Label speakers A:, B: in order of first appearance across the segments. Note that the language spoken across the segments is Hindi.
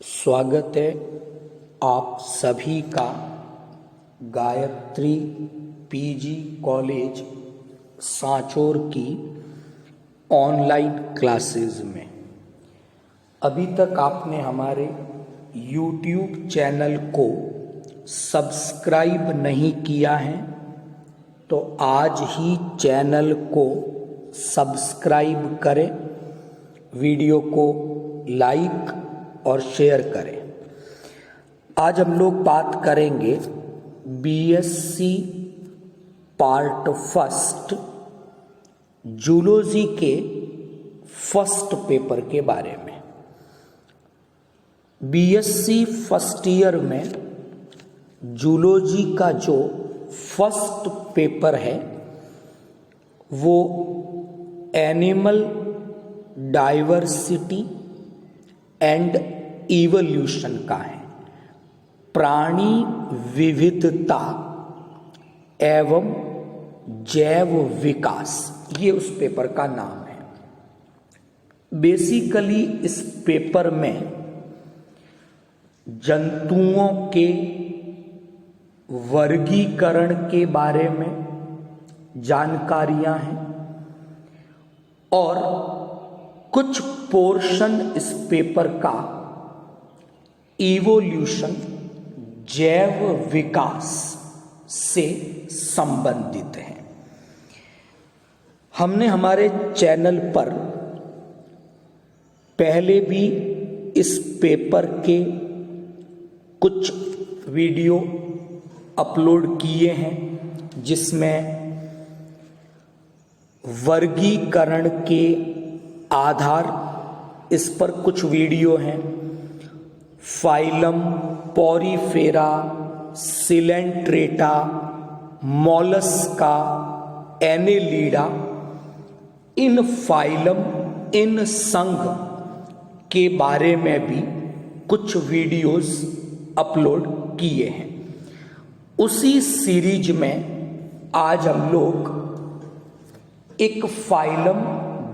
A: स्वागत है आप सभी का गायत्री पीजी कॉलेज सांचौर की ऑनलाइन क्लासेस में। अभी तक आपने हमारे YouTube चैनल को सब्सक्राइब नहीं किया है तो आज ही चैनल को सब्सक्राइब करें, वीडियो को लाइक और शेयर करें। आज हम लोग बात करेंगे बीएससी पार्ट फर्स्ट जूलॉजी के फर्स्ट पेपर के बारे में। बीएससी फर्स्ट ईयर में जूलॉजी का जो फर्स्ट पेपर है वो एनिमल डाइवर्सिटी एंड इवोल्यूशन का है, प्राणी विविधता एवं जैव विकास, ये उस पेपर का नाम है। बेसिकली इस पेपर में जंतुओं के वर्गीकरण के बारे में जानकारियां हैं और कुछ पोर्शन इस पेपर का इवोल्यूशन जैव विकास से संबंधित है। हमने हमारे चैनल पर पहले भी इस पेपर के कुछ वीडियो अपलोड किए हैं जिसमें वर्गीकरण के आधार इस पर कुछ वीडियो हैं। Phylum, Porifera, Coelenterata, Mollusca, Annelida, इन फाइलम, इन संघ के बारे में भी कुछ वीडियोस अपलोड किए हैं। उसी सीरीज में आज हम लोग एक फाइलम,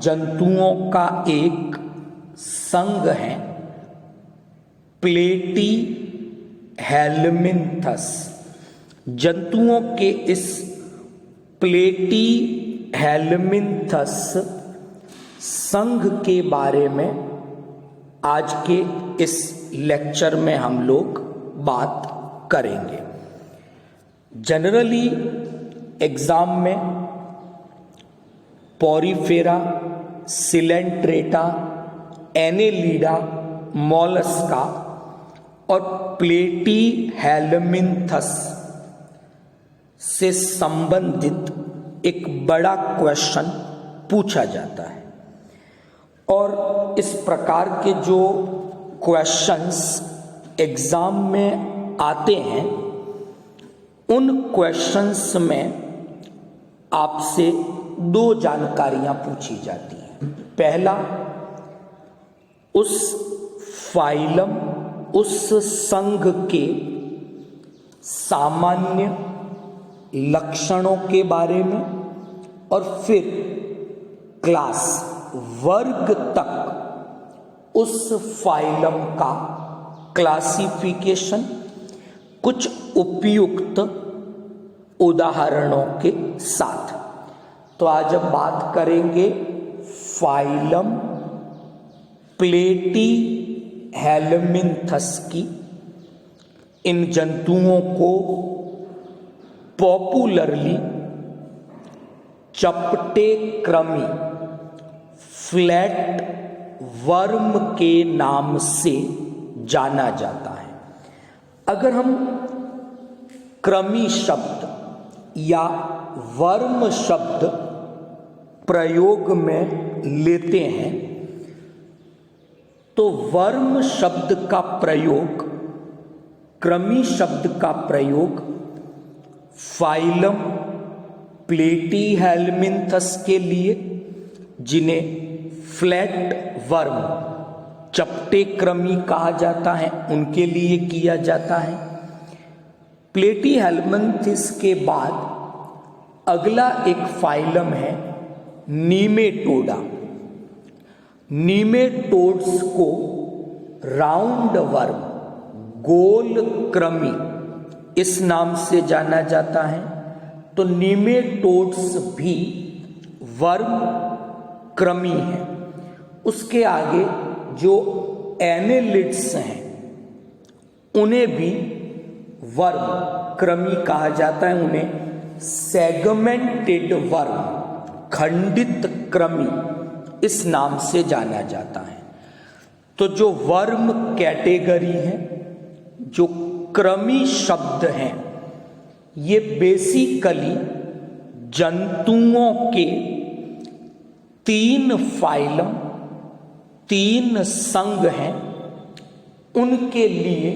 A: जंतुओं का एक संघ है, प्लेटी हेलमिन्थस। जंतुओं के इस प्लेटी हेलमिन्थस संघ के बारे में आज के इस लेक्चर में हम लोग बात करेंगे। जनरली एग्जाम में पॉरीफेरा, सिलेंट्रेटा, एनेलिडा, मोलस्का और प्लेटी हेलमिन्थस से संबंधित एक बड़ा क्वेश्चन पूछा जाता है और इस प्रकार के जो क्वेश्चंस एग्जाम में आते हैं उन क्वेश्चंस में आपसे दो जानकारियां पूछी जाती हैं। पहला, उस फाइलम, उस संघ के सामान्य लक्षणों के बारे में और फिर क्लास, वर्ग तक उस फाइलम का क्लासिफिकेशन कुछ उपयुक्त उदाहरणों के साथ। तो आज हम बात करेंगे फाइलम प्लेटी हेलमिन्थस की। इन जंतुओं को पॉपुलरली चपटे कृमि, फ्लैट वर्म के नाम से जाना जाता है। अगर हम कृमि शब्द या वर्म शब्द प्रयोग में लेते हैं तो वर्म शब्द का प्रयोग, कृमि शब्द का प्रयोग फाइलम प्लेटी हेलमिन्थस के लिए, जिन्हें फ्लैट वर्म, चपटे कृमि कहा जाता है, उनके लिए किया जाता है। प्लेटी हेलमिन्थस के बाद अगला एक फाइलम है नीमेटोडा। नीमेटोड्स को राउंड वर्म, गोल कृमि इस नाम से जाना जाता है। तो निमेटोड्स भी वर्म कृमि है। उसके आगे जो एनेलिड्स हैं उन्हें भी वर्म कृमि कहा जाता है। उन्हें सेगमेंटेड वर्म, खंडित कृमि इस नाम से जाना जाता है। तो जो वर्म कैटेगरी है, जो कृमि शब्द हैं, ये बेसिकली जंतुओं के 3 फाइलम, 3 संघ हैं, उनके लिए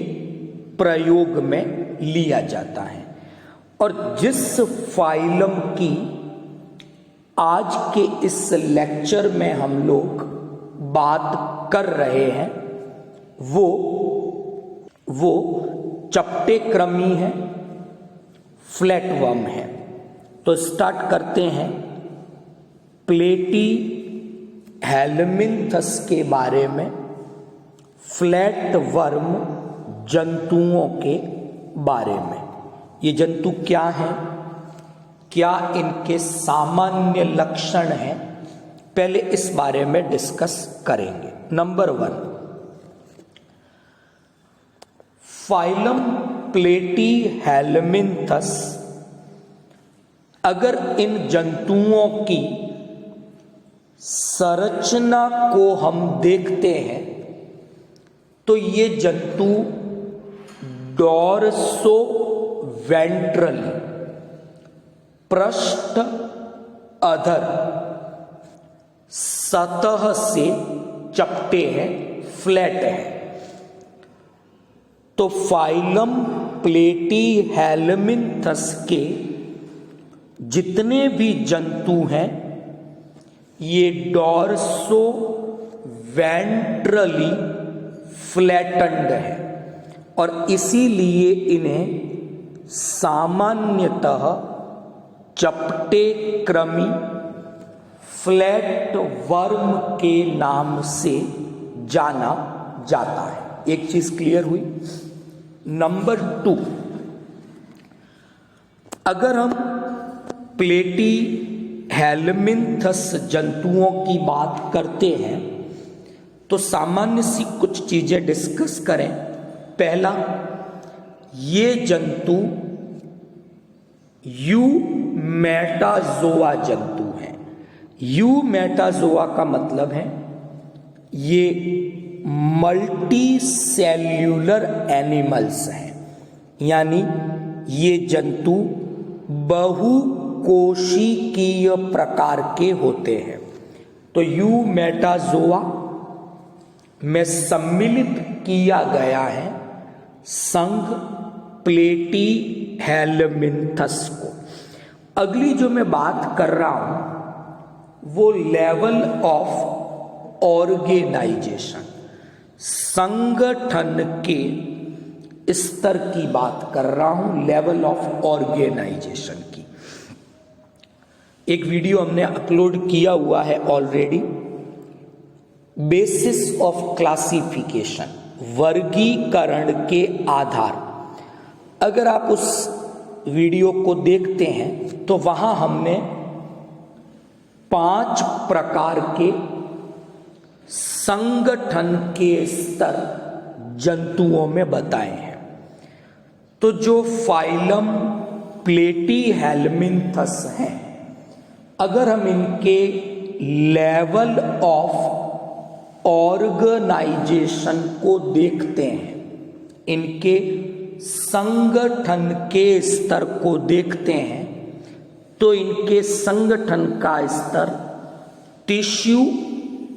A: प्रयोग में लिया जाता है। और जिस फाइलम की आज के इस लेक्चर में हम लोग बात कर रहे हैं वो चपटे कृमि है, फ्लैटवर्म है। तो स्टार्ट करते हैं प्लेटी हेलमिन्थस के बारे में, फ्लैटवर्म जंतुओं के बारे में। ये जंतु क्या हैं, क्या इनके सामान्य लक्षण हैं, पहले इस बारे में डिस्कस करेंगे। नंबर 1, फाइलम प्लेटी हेलमिन्थस। अगर इन जंतुओं की संरचना को हम देखते हैं तो ये जंतु डोर्सो वेंट्रली, पृष्ठ अधर सतह से चपटे हैं, फ्लैट है। तो फाइलम प्लेटी हेलमिन्थस के जितने भी जंतु हैं ये डोर्सो वेंट्रली फ्लैटन्ड है और इसीलिए इन्हें सामान्यतः चपटे कृमि, फ्लैट वर्म के नाम से जाना जाता है। एक चीज क्लियर हुई। नंबर 2, अगर हम प्लेटी हेलमिन्थस जंतुओं की बात करते हैं तो सामान्य सी कुछ चीजें डिस्कस करें। पहला, ये जंतु यूमेटाजोआ जंतु हैं। यूमेटाजोआ का मतलब है ये मल्टी सेल्यूलर एनिमल्स हैं, यानी ये जंतु बहुकोशिकीय प्रकार के होते हैं। तो यूमेटाजोआ में सम्मिलित किया गया है संघ प्लेटी हेलमिन्थस को। अगली जो मैं बात कर रहा हूं वो लेवल ऑफ ऑर्गेनाइजेशन, संगठन के स्तर की बात कर रहा हूं, लेवल ऑफ ऑर्गेनाइजेशन की। एक वीडियो हमने अपलोड किया हुआ है ऑलरेडी, बेसिस ऑफ क्लासिफिकेशन, वर्गीकरण के आधार। अगर आप उस वीडियो को देखते हैं तो वहां हमने 5 प्रकार के संगठन के स्तर जंतुओं में बताए हैं। तो जो फाइलम प्लेटी हेलमिन्थस हैं, अगर हम इनके लेवल ऑफ ऑर्गेनाइजेशन को देखते हैं, इनके संगठन के स्तर को देखते हैं, तो इनके संगठन का स्तर टिश्यू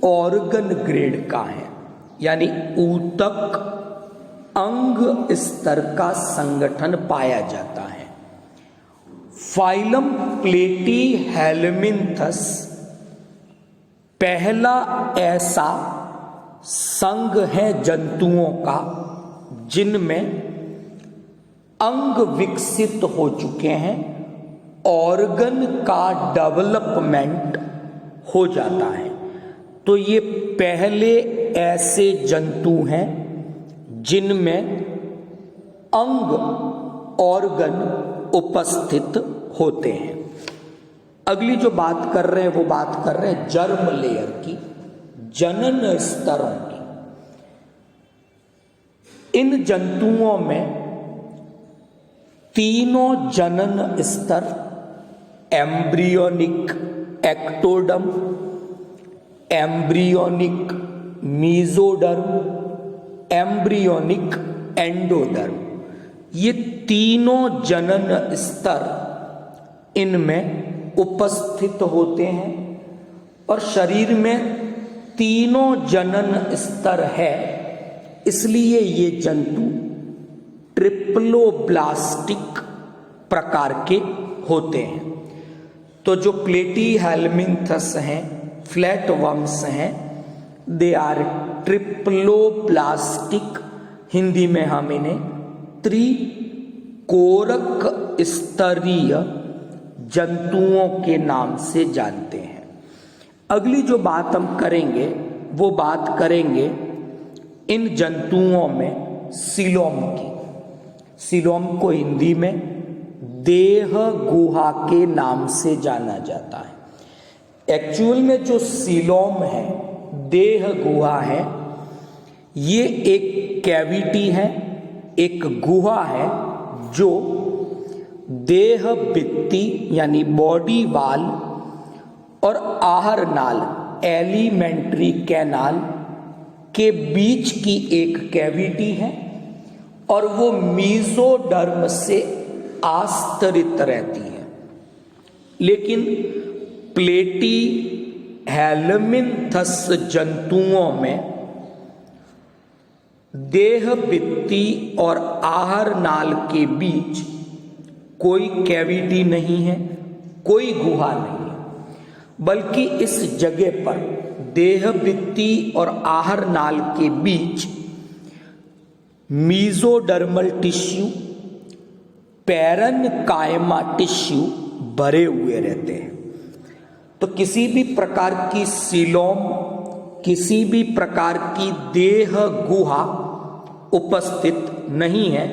A: ऑर्गन ग्रेड का है, यानी ऊतक अंग स्तर का संगठन पाया जाता है। फाइलम प्लेटी हेलमिन्थस पहला ऐसा संघ है जंतुओं का जिनमें अंग विकसित हो चुके हैं, ऑर्गन का डेवलपमेंट हो जाता है। तो ये पहले ऐसे जंतु हैं जिनमें अंग ऑर्गन उपस्थित होते हैं। अगली जो बात कर रहे हैं वो बात कर रहे हैं जर्म लेयर की, जनन स्तरों की। इन जंतुओं में तीनों जनन स्तर, embryonic ectoderm, embryonic mesoderm, embryonic endoderm, ये तीनों जनन स्तर इनमें उपस्थित होते हैं। और शरीर में तीनों जनन स्तर है, इसलिए ये जंतु ट्रिप्लोब्लास्टिक प्रकार के होते हैं। तो जो प्लेटीहेल्मिन्थस हैं, फ्लैटवर्म्स हैं, दे आर ट्रिप्लोब्लास्टिक। हिंदी में हम इन्हें त्रिकोरक स्तरीय जंतुओं के नाम से जानते हैं। अगली जो बात हम करेंगे वो बात करेंगे इन जंतुओं में सीलोम की। सीलोम को हिंदी में देह गुहा के नाम से जाना जाता है। एक्चुअल में जो सीलोम है, देह गुहा है, ये एक कैविटी है, एक गुहा है जो देह भित्ति यानी बॉडी वाल और आहार नाल एलिमेंट्री कैनाल के बीच की एक कैविटी है और वो मीजोडर्म से आस्तरित रहती है। लेकिन प्लेटीहेल्मिन्थस जंतुओं में देह भित्ति और आहार नाल के बीच कोई कैविटी नहीं है, कोई गुहा नहीं है, बल्कि इस जगह पर देह भित्ति और आहार नाल के बीच मीजोडर्मल टिश्यू, पैरेन्काइमा टिश्यू भरे हुए रहते हैं। तो किसी भी प्रकार की सीलोम, किसी भी प्रकार की देह गुहा उपस्थित नहीं है,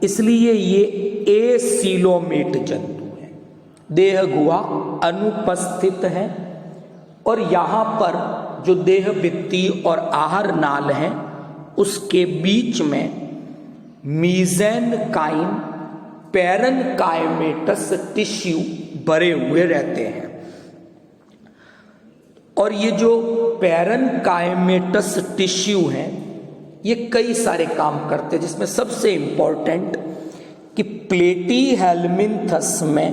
A: इसलिए ये एसीलोमेट जंतु है। देह गुहा अनुपस्थित है और यहाँ पर जो देह भित्ति और आहार नाल है उसके बीच में मीजेनकाइम पैरेन्काइमेटस टिश्यू भरे हुए रहते हैं। और ये जो पैरेन्काइमेटस टिश्यू हैं ये कई सारे काम करते हैं, जिसमें सबसे इंपॉर्टेंट कि प्लेटीहेल्मिन्थस में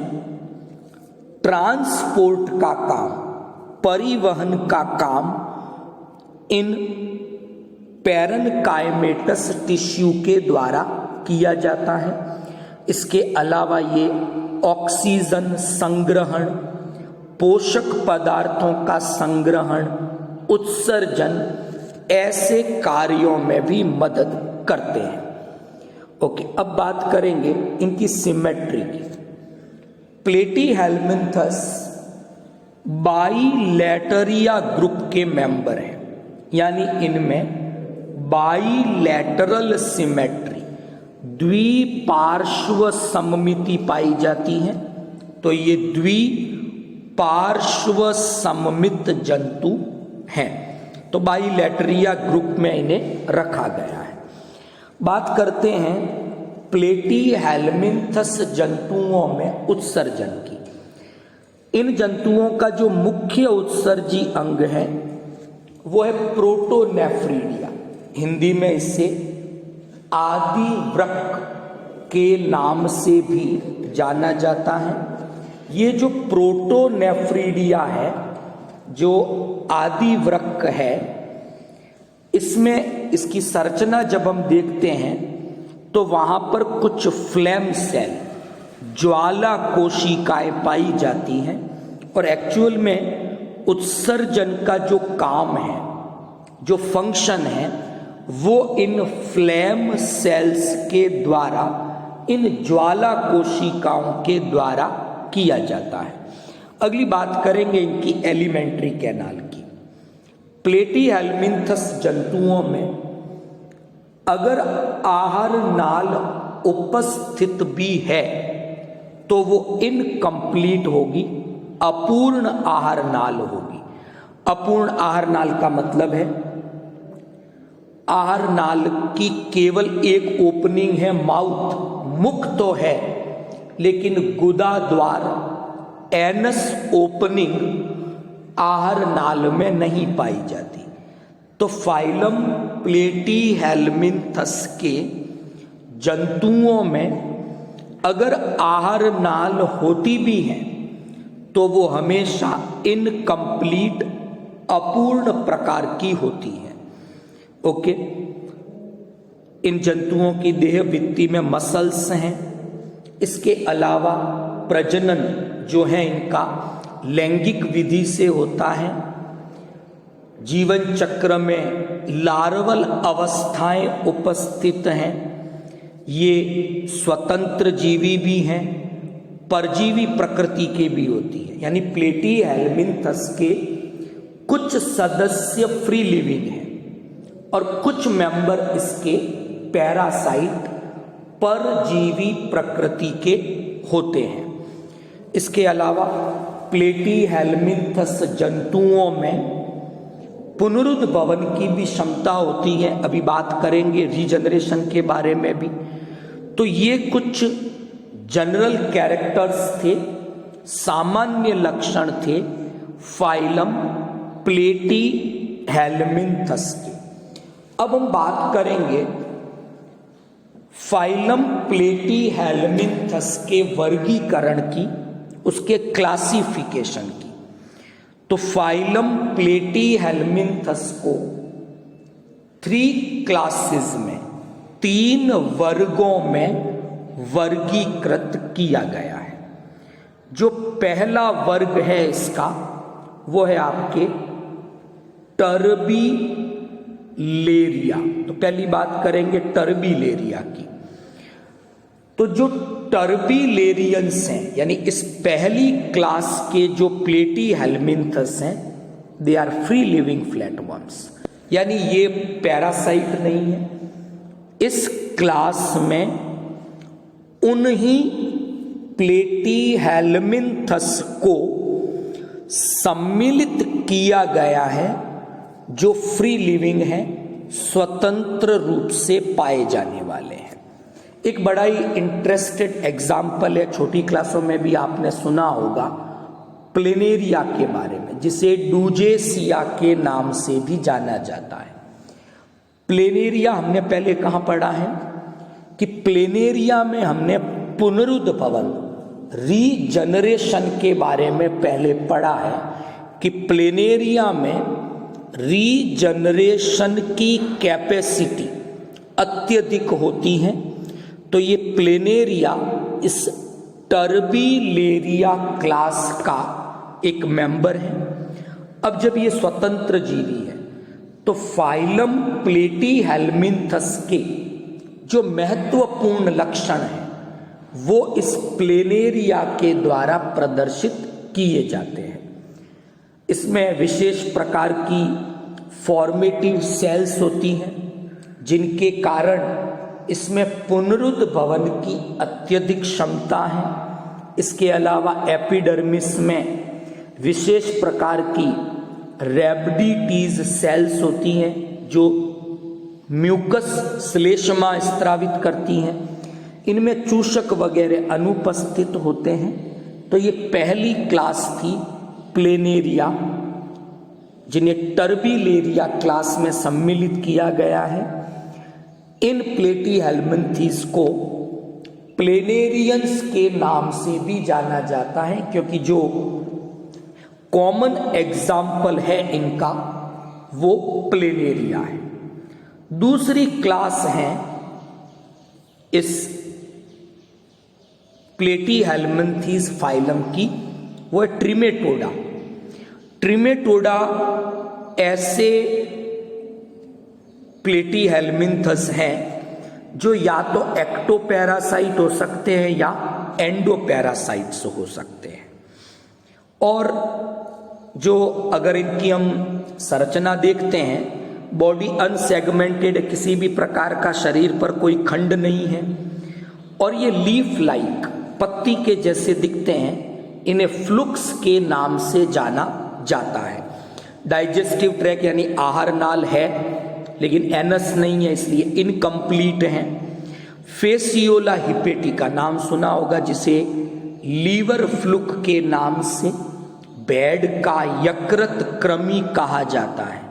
A: ट्रांसपोर्ट का काम, परिवहन का काम इन पैरेन्काइमेटस टिश्यू के द्वारा किया जाता है। इसके अलावा ये ऑक्सीजन संग्रहण, पोषक पदार्थों का संग्रहण, उत्सर्जन, ऐसे कार्यों में भी मदद करते हैं। ओके, अब बात करेंगे इनकी सिमेट्री की। प्लेटीहेल्मिन्थस बाइलेटरिया ग्रुप के मेंबर हैं, यानी इनमें बाइलेटरल सिमेट्री, द्विपार्श्व सममिति पाई जाती है। तो ये द्विपार्श्व सममित जंतु हैं, तो बाइलेटरिया ग्रुप में इन्हें रखा गया है। बात करते हैं प्लेटीहेल्मिन्थस जंतुओं में उत्सर्जन की। इन जंतुओं का जो मुख्य उत्सर्जी अंग है वो है प्रोटोनेफ्रीडिया। हिंदी में इसे आदिवृक्क के नाम से भी जाना जाता है। ये जो प्रोटोनेफ्रीडिया है, जो आदिवृक्क है, इसमें इसकी संरचना जब हम देखते हैं तो वहां पर कुछ फ्लेम सेल, ज्वाला कोशिकाएं पाई जाती हैं। और एक्चुअल में उत्सर्जन का जो काम है, जो फंक्शन है, वो इन फ्लेम सेल्स के द्वारा, इन ज्वाला कोशिकाओं के द्वारा किया जाता है। अगली बात करेंगे इनकी एलिमेंट्री कैनाल की। प्लेटीहेल्मिन्थस जंतुओं में अगर आहार नाल उपस्थित भी है तो वो इनकम्प्लीट होगी, अपूर्ण आहार नाल होगी। अपूर्ण आहार नाल का मतलब है आहार नाल की केवल एक ओपनिंग है, माउथ, मुख तो है, लेकिन गुदा द्वार, एनस ओपनिंग आहार नाल में नहीं पाई जाती। तो फाइलम प्लेटीहेल्मिन्थस के जंतुओं में अगर आहार नाल होती भी है तो वो हमेशा इनकम्प्लीट, अपूर्ण प्रकार की होती है। ओके। इन जंतुओं की देह भित्ति में मसल्स हैं। इसके अलावा प्रजनन जो है इनका लैंगिक विधि से होता है। जीवन चक्र में लार्वल अवस्थाएं उपस्थित हैं। ये स्वतंत्र जीवी भी हैं, परजीवी प्रकृति के भी होती है। यानी प्लेटीहेल्मिन्थस के कुछ सदस्य फ्री लिविंग हैं और कुछ मेंबर इसके पैरासाइट, परजीवी प्रकृति के होते हैं। इसके अलावा प्लेटीहेल्मिन्थस जंतुओं में पुनरुद्भवन की भी क्षमता होती है। अभी बात करेंगे रीजनरेशन के बारे में भी। तो ये कुछ जनरल कैरेक्टर्स थे, सामान्य लक्षण थे फाइलम प्लेटीहेल्मिन्थस के। अब हम बात करेंगे फाइलम प्लेटीहेल्मिन्थस के वर्गीकरण की, उसके क्लासिफिकेशन की। तो फाइलम प्लेटीहेल्मिन्थस को 3 क्लासेस में, 3 वर्गों में वर्गीकृत किया गया है। जो पहला वर्ग है इसका वो है आपके टर्बीलेरिया। तो पहली बात करेंगे टर्बीलेरिया की। तो जो टर्बीलेरियंस हैं, यानी इस पहली क्लास के जो प्लेटीहेल्मिन्थस हैं, they are free living flatworms, यानी ये पैरासाइट नहीं है। इस क्लास में उन्हीं प्लेटीहेल्मिन्थस को सम्मिलित किया गया है जो फ्री लिविंग है, स्वतंत्र रूप से पाए जाने वाले हैं। एक बड़ा ही इंटरेस्टेड एग्जाम्पल है, छोटी क्लासों में भी आपने सुना होगा, प्लेनेरिया के बारे में, जिसे डूजेसिया के नाम से भी जाना जाता है। प्लेनेरिया हमने पहले कहाँ पढ़ा है कि प्लेनेरिया में हमने पुनरुद्भवन, रीजनरेशन के बारे में पहले पढ़ा है कि प्लेनेरिया में रीजनरेशन की कैपेसिटी अत्यधिक होती है। तो ये प्लेनेरिया इस टर्बीलेरिया क्लास का एक मेंबर है। अब जब ये स्वतंत्र जीवी है तो फाइलम प्लेटीहेल्मिन्थस के जो महत्वपूर्ण लक्षण हैं वो इस प्लेनेरिया के द्वारा प्रदर्शित किए जाते हैं। इसमें विशेष प्रकार की फॉर्मेटिव सेल्स होती हैं जिनके कारण इसमें पुनरुद्भवन की अत्यधिक क्षमता है। इसके अलावा एपिडर्मिस में विशेष प्रकार की रैबिडिटीज सेल्स होती हैं जो म्यूकस श्लेष्मा स्त्रावित करती हैं। इनमें चूषक वगैरह अनुपस्थित होते हैं। तो ये पहली क्लास थी प्लेनेरिया, जिन्हें टर्बीलेरिया क्लास में सम्मिलित किया गया है। इन प्लेटीहेल्मिन्थस को प्लेनेरियंस के नाम से भी जाना जाता है, क्योंकि जो कॉमन एग्जाम्पल है इनका वो प्लेनेरिया है। दूसरी क्लास है इस प्लेटीहेल्मिन्थस फाइलम की, वो है ट्रिमेटोडा। ट्रिमेटोडा ऐसे प्लेटीहेल्मिन्थस हैं जो या तो एक्टोपैरासाइट हो सकते हैं या एंडोपैरासाइट्स हो सकते हैं। और जो अगर इनकी हम संरचना देखते हैं, बॉडी अनसेगमेंटेड, किसी भी प्रकार का शरीर पर कोई खंड नहीं है, और ये लीफ लाइक पत्ती के जैसे दिखते हैं। इन्हें फ्लुक्स के नाम से जाना जाता है। डाइजेस्टिव ट्रैक यानी आहार नाल है, लेकिन एनस नहीं है, इसलिए इनकम्प्लीट है। फेसियोला हिपेटिका नाम सुना होगा, जिसे लीवर फ्लुक के नाम से बेड का यकृत कृमि कहा जाता है।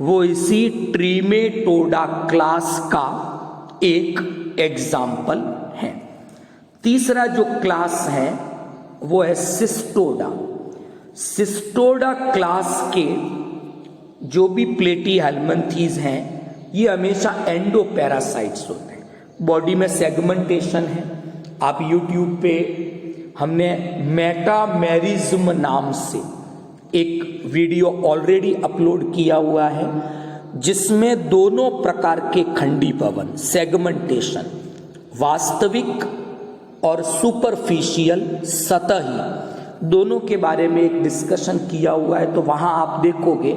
A: वो इसी ट्रीमेटोडा क्लास का एक एग्जाम्पल है। तीसरा जो क्लास है वो है सिस्टोडा। सिस्टोडा क्लास के जो भी प्लेटीहेल्मिन्थीज हैं, ये हमेशा एंडोपैरासाइट्स होते हैं। बॉडी में सेगमेंटेशन है। आप यूट्यूब पे हमने मेटामेरिज्म नाम से एक वीडियो ऑलरेडी अपलोड किया हुआ है, जिसमें दोनों प्रकार के खंडीभवन, सेगमेंटेशन, वास्तविक और सुपरफिशियल सतही, दोनों के बारे में एक डिस्कशन किया हुआ है। तो वहां आप देखोगे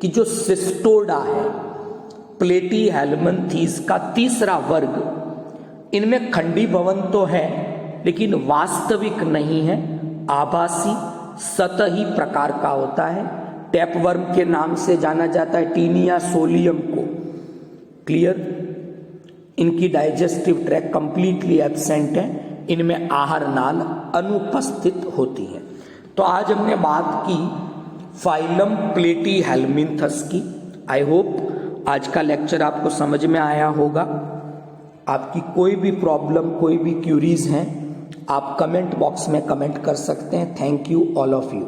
A: कि जो सिस्टोडा है, प्लेटीहेल्मिन्थीज का तीसरा वर्ग, इनमें खंडीभवन तो है लेकिन वास्तविक नहीं है, आभासी सतही प्रकार का होता है। टैपवर्म के नाम से जाना जाता है टीनिया सोलियम को। क्लियर? इनकी डाइजेस्टिव ट्रैक कंप्लीटली एब्सेंट है, इनमें आहार नाल अनुपस्थित होती है। तो आज हमने बात की फाइलम प्लेटीहेल्मिन्थस की। आई होप आज का लेक्चर आपको समझ में आया होगा। आपकी कोई भी प्रॉब्लम, कोई भी क्यूरीज हैं, आप कमेंट बॉक्स में कमेंट कर सकते हैं। Thank you all of you.